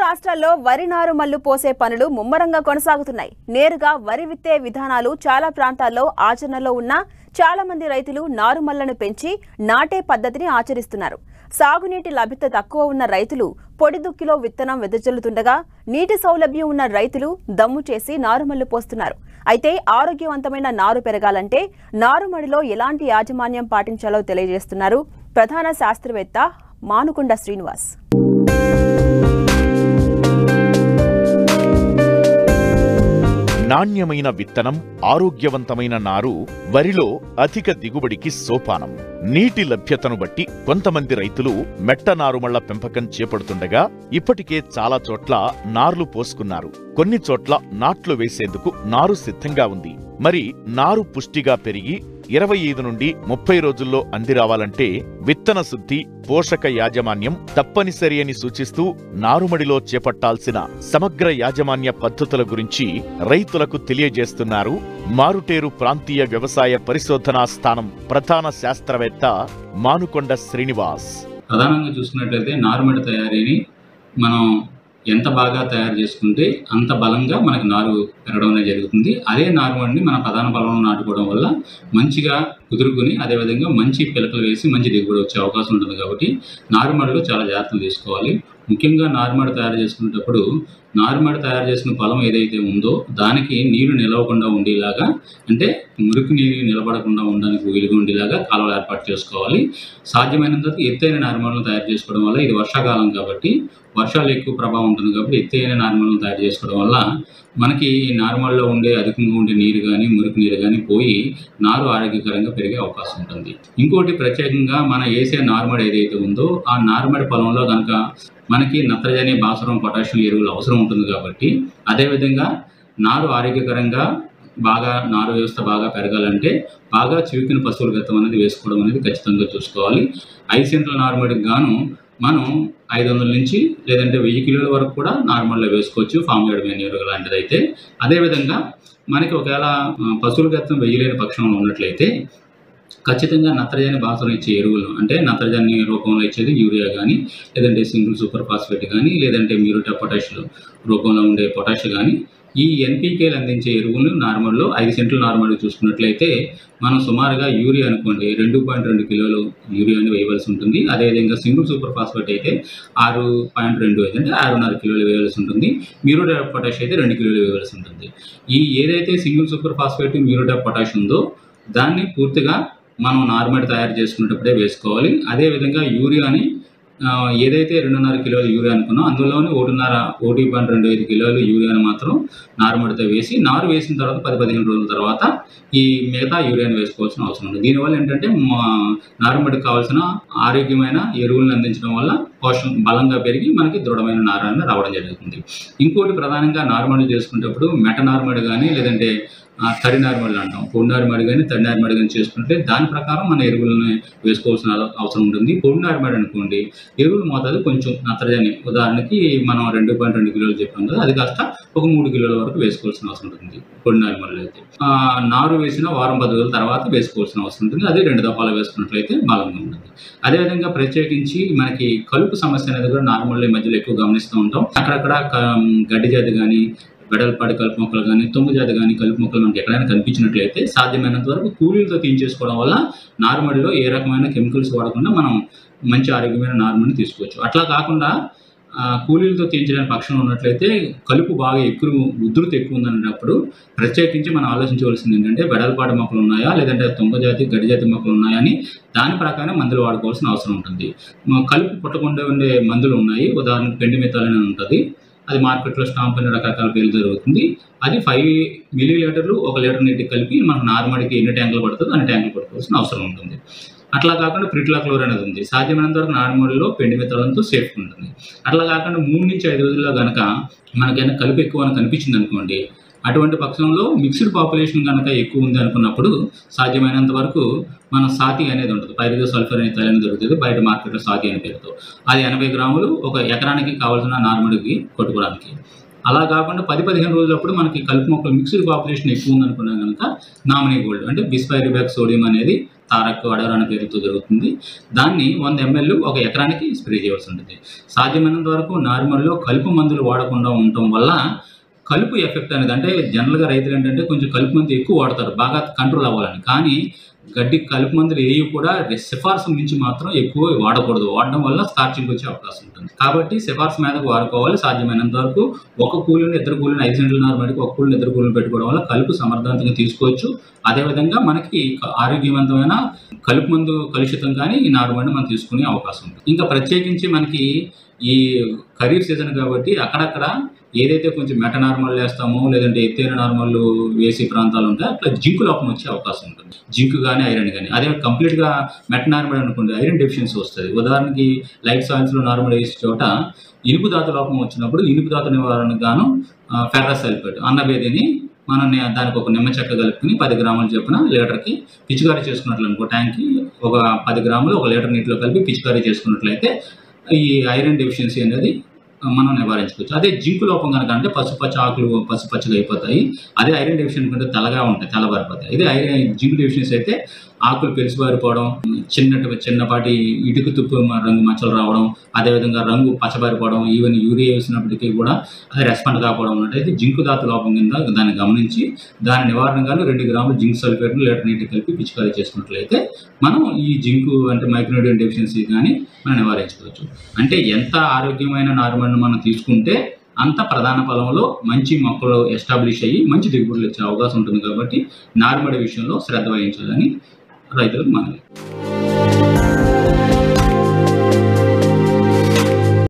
రాష్ట్రాల్లో వరి నారుమల్లు పోసే పనులు ముమ్మరంగా కొనసాగుతున్నాయి. నేరుగా వరి విత్తే విధానాలు చాలా ప్రాంతాల్లో ఆచరణలో ఉన్నా చాలా మంది రైతులు నారుమల్లను పెంచి నాటే పద్ధతిని ఆచరిస్తున్నారు. సాగునీటి లభ్యత తక్కువ ఉన్న రైతులు పొడి దుక్కిలో విత్తనం వెదజల్లుతుండగా నీటి సౌలభ్యం ఉన్న రైతులు దమ్ము చేసి నారుమల్లు పోస్తున్నారు. అయితే ఆరోగ్యవంతమైన నారు పెరగాలంటే నారుమడిలో ఎలాంటి యాజమాన్యం పాటించాలో తెలియజేస్తున్నారు ప్రధాన శాస్త్రవేత్త మానుకొండ శ్రీనివాస్. నాణ్యమైన విత్తనం, ఆరోగ్యవంతమైన నారు వరిలో అధిక దిగుబడికి సోపానం. నీటి లభ్యతను బట్టి కొంతమంది రైతులు మెట్ట నారుమళ్ల పెంపకం చేపడుతుండగా ఇప్పటికే చాలా చోట్ల నార్లు పోసుకున్నారు. కొన్ని చోట్ల నాట్లు వేసేందుకు నారు సిద్ధంగా ఉంది. మరి నారు పుష్టిగా పెరిగి 25 నుండి 30 రోజుల్లో అందిరావాలంటే విత్తన శుద్ధి, పోషక యాజమాన్యం తప్పనిసరి అని సూచిస్తూ నారుమడిలో చేపట్టాల్సిన సమగ్ర యాజమాన్య పద్ధతుల గురించి రైతులకు తెలియజేస్తున్నారు మారుటేరు ప్రాంతీయ వ్యవసాయ పరిశోధనా స్థానం ప్రధాన శాస్త్రవేత్త మానుకొండ శ్రీనివాస్. ప్రధానంగా చూసుకున్నట్లయితే నారుమడి తయారీని మనం ఎంత బాగా తయారు చేసుకుంటే అంత బలంగా మనకు నారు పెరగడం అనేది జరుగుతుంది. అదే నారుమడిని మన ప్రధాన పొలంలో నాటుకోవడం వల్ల మంచిగా కుదురుకుని అదేవిధంగా మంచి పిలకలు వేసి మంచి దిగుబడి వచ్చే అవకాశం ఉంటుంది. కాబట్టి నారుమడిలో చాలా జాగ్రత్తలు తీసుకోవాలి. ముఖ్యంగా నారుమడి తయారు చేసుకునేటప్పుడు నారుమడి తయారు చేసిన పొలం ఏదైతే ఉందో దానికి నీరు నిలవకుండా ఉండేలాగా, అంటే మురికి నీరు నిలబడకుండా ఉండడానికి వీలుగా ఉండేలాగా కాలువలు ఏర్పాటు చేసుకోవాలి. సాధ్యమైనంత ఎత్తైన నారుమడులను తయారు చేసుకోవడం వల్ల, ఇది వర్షాకాలం కాబట్టి వర్షాలు ఎక్కువ ప్రభావం ఉంటుంది కాబట్టి ఎత్తైన నారుమడులను తయారు చేసుకోవడం వల్ల మనకి నారుమడిలో ఉండే అధికంగా ఉండే నీరు కానీ మురికి నీరు కానీ పోయి నారు ఆరోగ్యకరంగా పెరిగే అవకాశం ఉంటుంది. ఇంకోటి ప్రత్యేకంగా మన వేసే నారుమడి ఏదైతే ఉందో ఆ నారుమడి పొలంలో కనుక మనకి నత్రజని, భాస్వరం, పొటాషియం ఎరువులు అవసరం ఉంటుంది. కాబట్టి అదేవిధంగా నారు ఆరోగ్యకరంగా బాగా నారు వ్యవస్థ బాగా పెరగాలంటే బాగా చివికిన పశువుల గతం అనేది వేసుకోవడం అనేది ఖచ్చితంగా చూసుకోవాలి. 5 సెంట్ల నారుమడికి గాను మనం 500 నుంచి లేదంటే 1000 కిలోల వరకు కూడా నార్మల్గా వేసుకోవచ్చు, ఫామ్ యార్డ్ మెన్యూర్ లాంటిది అయితే. అదేవిధంగా మనకి ఒకవేళ పశువుల గతం వేయలేని పక్షంలో ఉన్నట్లయితే ఖచ్చితంగా నత్రజని, భాస్వరం ఇచ్చే ఎరువులు, అంటే నత్రజని రూపంలో ఇచ్చేది యూరియా కానీ, లేదంటే సింగిల్ సూపర్ ఫాస్ఫేట్ కానీ, లేదంటే మ్యూరేట్ ఆఫ్ పొటాష్ రూపంలో ఉండే పొటాష్ కానీ, ఈ ఎన్పీకేలు అందించే ఎరువులు నార్మల్లో 5 సెంట్ల నార్మల్గా చూసుకున్నట్లయితే మనం సుమారుగా యూరియా అనుకోండి 2.2 కిలోలు యూరియాని వేయవలసి ఉంటుంది. అదేవిధంగా సింగిల్ సూపర్ ఫాస్ఫేట్ అయితే 6.2 అంటే 6.5 కిలోలు వేయవలసి ఉంటుంది. మ్యూరేట్ ఆఫ్ పొటాష్ అయితే 2 కిలోలు వేయవలసి ఉంటుంది. ఈ ఏదైతే single super phosphate, muriate of potash ఉందో దాన్ని పూర్తిగా మనం నార్మల్ తయారు చేసుకునేటప్పుడే వేసుకోవాలి. అదేవిధంగా యూరియాని ఏదైతే 2.5 కిలోలు యూరియా అనుకున్నాం అందులోని 1.25 కిలోలు యూరియాని మాత్రం నారుమడితో వేసి, నారు వేసిన తర్వాత 10-15 రోజుల తర్వాత ఈ మిగతా యూరియాని వేసుకోవాల్సిన అవసరం ఉంది. దీనివల్ల ఏంటంటే నారుమడికి కావాల్సిన ఆరోగ్యమైన ఎరువులను అందించడం వల్ల పోషణ బలంగా పెరిగి మనకి దృఢమైన నారాన్ని రావడం జరుగుతుంది. ఇంకోటి ప్రధానంగా నారుమడి చేసుకునేటప్పుడు మెట నారుమడి కానీ, లేదంటే తడి నారుమడి అంటాం, పొడి నారుమడి కానీ తడి నారుమడి కానీ చేసుకుంటే దాని ప్రకారం మన ఎరువులను వేసుకోవాల్సిన అవసరం ఉంటుంది. పొడి నారుమడి అనుకోండి ఎరువుల మోతాదు కొంచెం నత్రజని, ఉదాహరణకి మనం 2.2 కిలోలు చెప్పాం కదా, అది కాస్త ఒక 3 కిలోల వరకు వేసుకోవాల్సిన అవసరం ఉంటుంది పొడి నారుమడిలో అయితే. నారు వేసిన వారం 10 రోజుల తర్వాత వేసుకోవాల్సిన అవసరం ఉంటుంది. అదే 2 దఫాలు వేసుకున్నట్లయితే బలంగా ఉంటుంది. అదేవిధంగా ప్రత్యేకించి మనకి కలుపు సమస్య అనేది కూడా నారుమడిలో ఈ మధ్యలో ఎక్కువ గమనిస్తూ ఉంటాం. అక్కడక్కడ గడ్డి జాతి కానీ, వెడల్పాటి కలుపు మొక్కలు కానీ, తుమ్ము జాతి కానీ కలుపు మొక్కలు మనకి ఎక్కడైనా కనిపించినట్లయితే సాధ్యమైనంత వరకు కూలీలతో తీయించేసుకోవడం వల్ల నారుమడిలో ఏ రకమైన కెమికల్స్ వాడకుండా మనం మంచి ఆరోగ్యమైన నారుమడిని తీసుకోవచ్చు. అట్లా కాకుండా కూలీలతో తీయించడానికి పక్షంలో ఉన్నట్లయితే కలుపు బాగా ఉధృతి ఎక్కువ ఉందన్నప్పుడు ప్రత్యేకించి మనం ఆలోచించవలసింది ఏంటంటే వెడల్పాటి మొక్కలు ఉన్నాయా, లేదంటే తుమ్మ జాతి, గడ్డి జాతి మొక్కలు ఉన్నాయా అని దాని ప్రకారం మందులు వాడుకోవాల్సిన అవసరం ఉంటుంది. కలుపు పుట్టకుండా ఉండే మందులు ఉన్నాయి. ఉదాహరణకు పెండిమిథాల్ అని ఉంటుంది, అది మార్కెట్లో స్టాంప్ అనే రకరకాల పేర్లు జరుగుతుంది. అది 5 మిల్లీలీటర్లు 1 లీటర్ నీటికి కలిపి మనకు నారుమడికి ఎన్ని ట్యాంకులు పడుతుందో అన్ని ట్యాంకులు పట్టుకోవాల్సిన అవసరం ఉంటుంది. అట్లా కాకుండా ప్రిట్లాక్లోర్ అనేది ఉంది. సాధ్యమైనంత వరకు నారుమడిలో పెండిమిథాలంతో సేఫ్ ఉంటుంది. అట్లా కాకుండా 3 నుంచి 5 రోజుల్లో కనుక మనకైనా కలుపు ఎక్కువ అని కనిపించింది అనుకోండి, అటువంటి పక్షంలో మిక్స్డ్ పాపులేషన్ కనుక ఎక్కువ ఉంది అనుకున్నప్పుడు సాధ్యమైనంత వరకు మన సాతి అనేది ఉంటుంది, పైరిడోసల్ఫర్ అనే తైలం దొరుకుతుంది బయట మార్కెట్లో సాతి అనే పేరుతో. అది 80 గ్రాములు 1 ఎకరానికి కావాల్సిన నారుమడికి కొట్టుకోవడానికి. అలా కాకుండా 10-15 రోజులప్పుడు మనకి కలుపు మొక్కలు మిక్స్డ్ పాపులేషన్ ఎక్కువ ఉందనుకున్నా కనుక నామినీ గోల్డ్ అంటే బిస్పైరిబాక్ సోడియం అనేది తారక్ అడవర్ అనే పేరుతో జరుగుతుంది. దాన్ని 100 ml ఒక ఎకరానికి స్ప్రే చేయవలసి ఉంటుంది. సాధ్యమైనంత వరకు నారుమడిలో కలుపు మందులు వాడకుండా ఉండటం వల్ల కలుపు ఎఫెక్ట్ అనేది, అంటే జనరల్గా రైతులు ఏంటంటే కొంచెం కలుపు మందు ఎక్కువ వాడతారు బాగా కంట్రోల్ అవ్వాలని. కానీ గడ్డి కలుపు మందులు ఏవి కూడా సిఫార్సు మించి మాత్రం ఎక్కువ వాడకూడదు. వాడడం వల్ల స్కార్చింగ్ వచ్చే అవకాశం ఉంటుంది. కాబట్టి సిఫార్సు మీదకు వాడుకోవాలి. సాధ్యమైనంత వరకు ఒక కూలీని 2 కూలీని 5 సెంట్ల నారుమడికి ఒక కూలీని 2 కూలీని పెట్టుకోవడం వల్ల కలుపు సమర్థవంతంగా తీసుకోవచ్చు. అదేవిధంగా మనకి ఆరోగ్యవంతమైన కలుపు మందు కలుషితం కానీ ఈ నారుమడిని మనం తీసుకునే అవకాశం ఉంటుంది. ఇంకా ప్రత్యేకించి మనకి ఈ ఖరీఫ్ సీజన్ కాబట్టి అక్కడక్కడ ఏదైతే కొంచెం మెట నార్మల్ వేస్తామో లేదంటే ఎత్తైన నార్మల్ వేసే ప్రాంతాలు ఉంటాయి అట్లా జింకు లోపం వచ్చే అవకాశం ఉంటుంది. జింకు కానీ ఐరన్ కానీ. అదే కంప్లీట్గా మెట నార్మల్ అనుకోండి ఐరన్ డెఫిషియన్సీ వస్తుంది. ఉదాహరణకి లైట్ సాయిల్స్లో నార్మల్ వేసే చోట ఇనుపు ధాతు లోపం వచ్చినప్పుడు ఇనుపు ధాతు నివారణకు గాను ఫెర్రస్ సల్ఫేట్ అన్నబేదిని మనం దానికి ఒక నిమ్మ చెక్క కలుపుకుని 10 గ్రాములు చొప్పున లీటర్కి పిచికారీ చేసుకున్నట్లు అనుకో, ట్యాంక్కి ఒక 10 గ్రాములు 1 లీటర్ నీటిలో కలిపి పిచికారీ చేసుకున్నట్లయితే ఈ ఐరన్ డెఫిషియన్సీ అనేది మనం నివారించుకోవచ్చు. అదే జింకు లోపం కనుక అంటే పసుపచ్చ ఆకులు పసుపచ్చగా అయిపోతాయి. అదే ఐరన్ డెఫిషియన్సీ కంటే తెల్లగా ఉంటాయి, తెల్లబారిపోతాయి. ఇదే జింకు డెఫిషియన్సీ అయితే ఆకులు పెలిసిబారిపోవడం, చిన్నపాటి ఇటుకు తుప్పు రంగు మచ్చలు రావడం, అదేవిధంగా రంగు పచ్చబారిపోవడం, ఈవెన్ యూరియా వేసినప్పటికీ కూడా అది రెస్పాండ్ కాకపోవడం ఉన్నట్టయితే జింకు ధాతు లోపం కింద దాన్ని గమనించి దాని నివారణగాను 2 గ్రాములు జింక్ సల్ఫేట్ను లీటర్ నీటి కలిపి పిచికారీ చేసుకున్నట్లయితే మనం ఈ జింకు అంటే మైక్రోన్యూట్రియన్ డెఫిషియన్సీ కానీ మనం నివారించుకోవచ్చు. అంటే ఎంత ఆరోగ్యమైన నారుమడిని మనం తీసుకుంటే అంత ప్రధాన పొలంలో మంచి మొక్కలు ఎస్టాబ్లిష్ అయ్యి మంచి దిగుబడులు వచ్చే అవకాశం ఉంటుంది. కాబట్టి నారుమడి విషయంలో శ్రద్ధ వహించాలని రైతులకు మనవి.